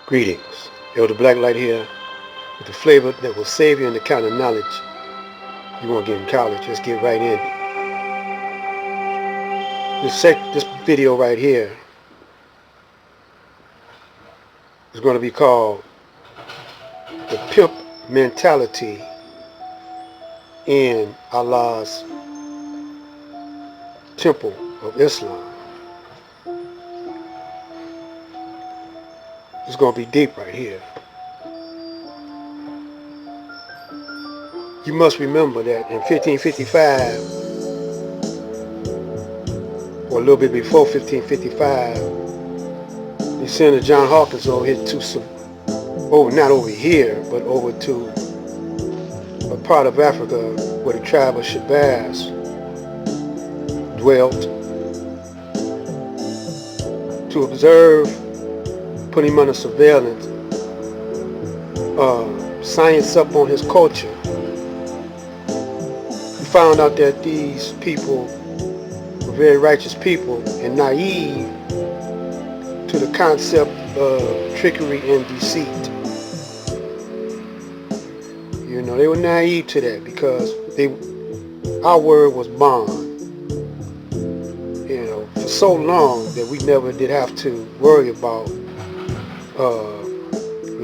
Greetings. Elder Blacklight here with the flavor that will save you and the kind of knowledge you want to get in college. Let's get right in. This video right here is going to be called The Pimp Mentality in Allah's Temple of Islam. It's going to be deep right here. You must remember that in 1555, or a little bit before 1555, the Senator John Hawkins over here not over here, but over to a part of Africa where the tribe of Shabazz dwelt, to observe, put him under surveillance, science up on his culture. He found out that these people were very righteous people and naive to the concept of trickery and deceit. You know, they were naive to that because our word was bond. You know, for so long that we never did have to worry about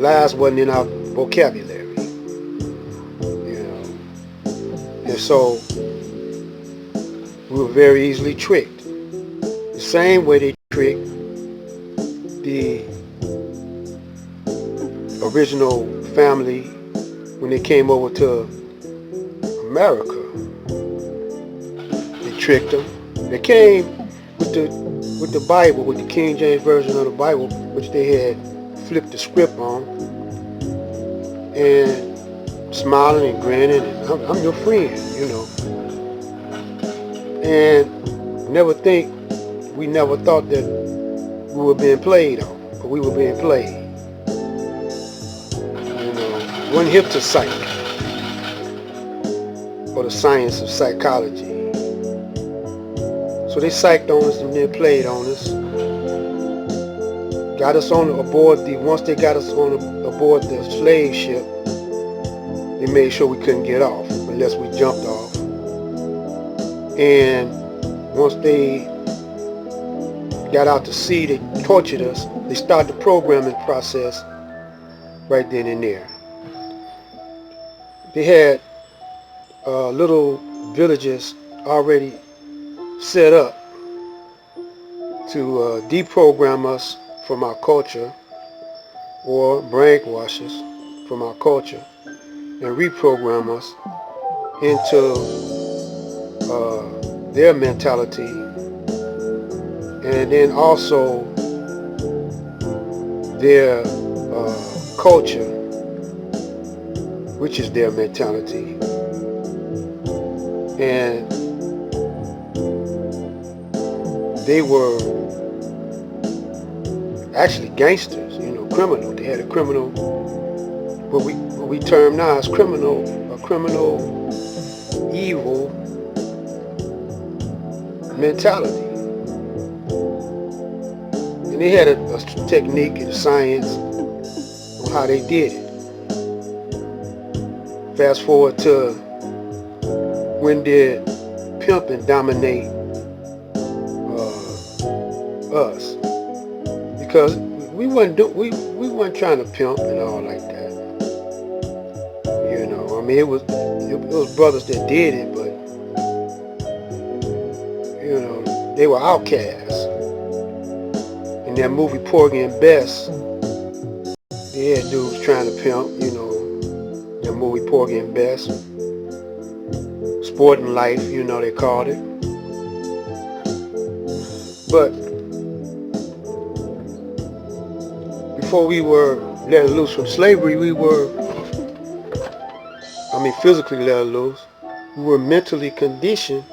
lies wasn't in our vocabulary. You know, and so we were very easily tricked. The same way they tricked the original family when they came over to America. They tricked them. They came with the Bible, with the King James Version of the Bible, which they had flipped the script on, and smiling and grinning, and I'm your friend, you know. And we never thought that we were being played on, but we were being played. You know, one hip to psych, or the science of psychology. So they psyched on us and then played on us. Got us once they got us aboard the slave ship, they made sure we couldn't get off unless we jumped off. And once they got out to sea, they tortured us. They started the programming process right then and there. They had little villages already set up to deprogram us from our culture, or brainwash us from our culture, and reprogram us into their mentality, and then also their culture, which is their mentality. And they were actually gangsters, you know, criminal. They had a criminal, what we term now as criminal, evil mentality. And they had a technique and science on how they did it. Fast forward to when did pimping dominate us? Because we weren't trying to pimp and all like that. You know, I mean, it was brothers that did it, but you know, they were outcasts. In that movie Porgy and Bess, they had dudes trying to pimp. You know, that movie Porgy and Bess, Sporting Life, you know, they called it. But before we were let loose from slavery, physically let loose, we were mentally conditioned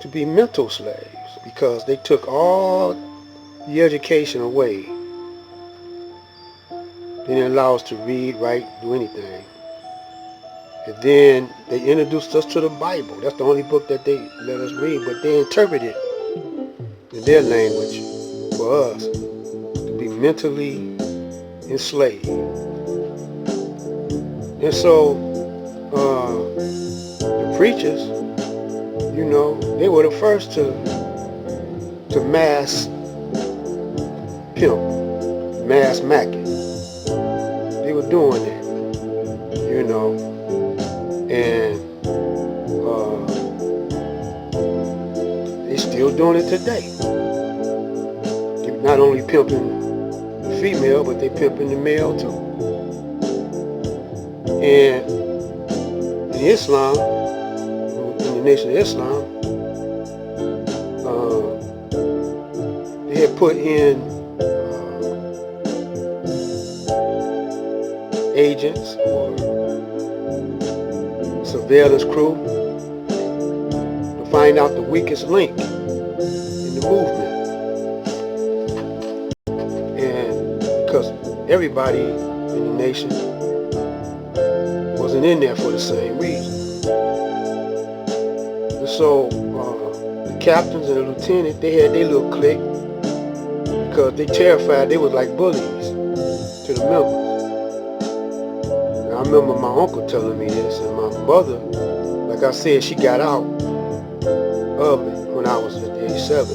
to be mental slaves because they took all the education away. They didn't allow us to read, write, do anything. And then they introduced us to the Bible. That's the only book that they let us read, but they interpreted it in their language for us to be mentally enslaved. And so the preachers, they were the first to mass pimp, mass macking. They were doing that, and they still doing it today. They're not only pimping the female, but they pimping the male too. And in Islam, in the Nation of Islam, they had put in agents or surveillance crew to find out the weakest link in the movement. And because everybody in the nation wasn't in there for the same reason. And so the captains and the lieutenants, they had their little clique because they terrified. They was like bullies to the members. And I remember my uncle telling me this, and my mother, like I said, she got out of it when I was at age 7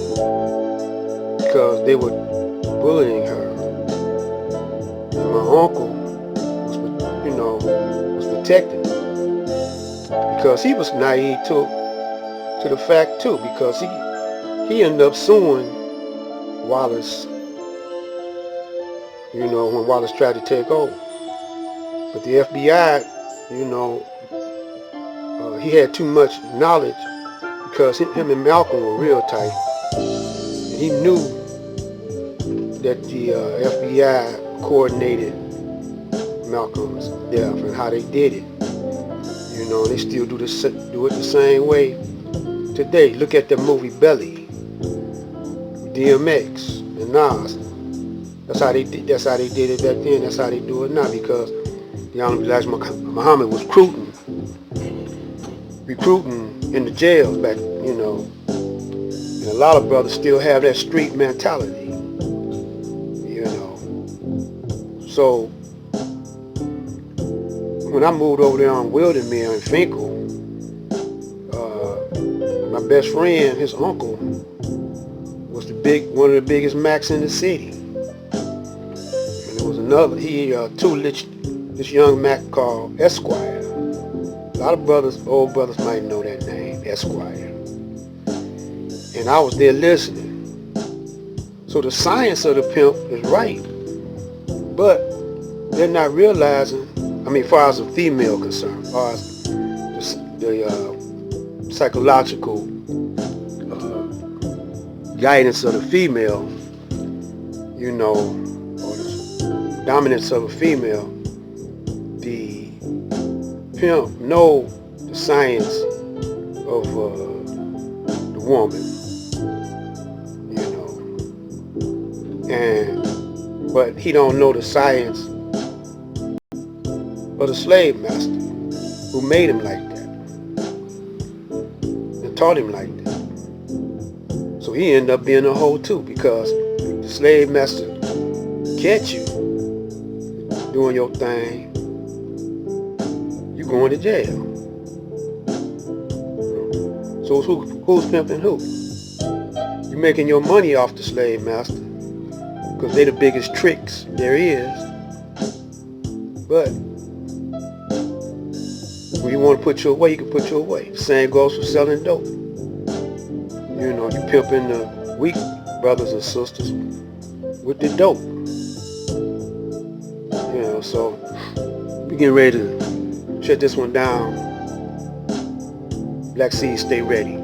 because they were bullying her. And my uncle was protecting her because he was naive to the fact too, because he ended up suing Wallace, when Wallace tried to take over. But the FBI, he had too much knowledge because him and Malcolm were real tight. And he knew that the FBI coordinated Malcolm's death and how they did it. They still do it the same way today. Look at the movie Belly, DMX and Nas. That's how they did it back then. That's how they do it now, because the Honorable Elijah Muhammad was recruiting in the jails back, and a lot of brothers still have that street mentality, So when I moved over there on Wildermere in Finkel, my best friend, his uncle, was one of the biggest Macs in the city. And there was another, this young Mac called Esquire. A lot of old brothers might know that name, Esquire. And I was there listening. So the science of the pimp is right, but they're not realizing, as far as the female concerned, as far as the psychological guidance of the female, or the dominance of a female, the pimp know the science of the woman, but he don't know the science of the slave master who made him like that and taught him like that. So he ended up being a hoe too, because the slave master catch you doing your thing, you going to jail. So who's pimping who? You're making your money off the slave master because they the biggest tricks there is. But when you want to put you away, you can put you away. The same goes for selling dope. You pimping the weak brothers and sisters with the dope. So we getting ready to shut this one down. Black Seeds, stay ready.